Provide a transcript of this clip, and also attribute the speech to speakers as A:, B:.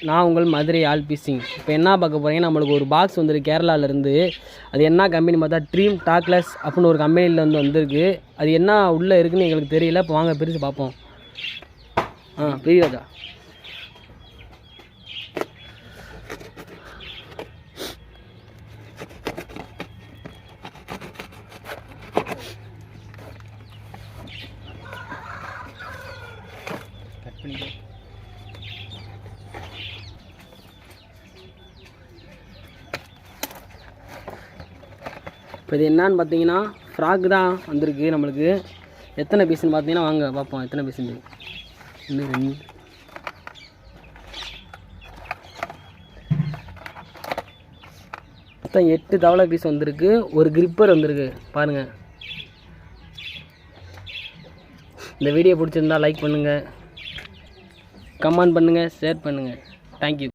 A: நான் உங்கள் மதுரை ஆல்பி சிங். இப்போ என்ன பார்க்க போகிறீங்கன்னா, நம்மளுக்கு ஒரு பாக்ஸ் வந்துருக்கு கேரளாவிலேருந்து. அது என்ன கம்பெனி பார்த்தா ட்ரீம் டாக்லெஸ் அப்படின்னு ஒரு கம்பெனியில் வந்திருக்கு. அது என்ன உள்ளே இருக்குதுன்னு எங்களுக்கு தெரியல. இப்போ வாங்க பிரித்து பார்ப்போம். பிரியாதா கட் பண்ணி இப்போ இது என்னான்னு பார்த்தீங்கன்னா ஃப்ராக் தான் வந்திருக்கு நம்மளுக்கு. எத்தனை பீஸ்ன்னு பார்த்தீங்கன்னா வாங்க பார்ப்போம் எத்தனை பீஸுன்னு. இன்னும் மொத்தம் 8 தவளை பீஸ் வந்திருக்கு. ஒரு கிரிப்பர் வந்திருக்கு பாருங்கள். இந்த வீடியோ பிடிச்சிருந்தா லைக் பண்ணுங்கள், கமெண்ட் பண்ணுங்கள், ஷேர் பண்ணுங்கள். தேங்க்யூ.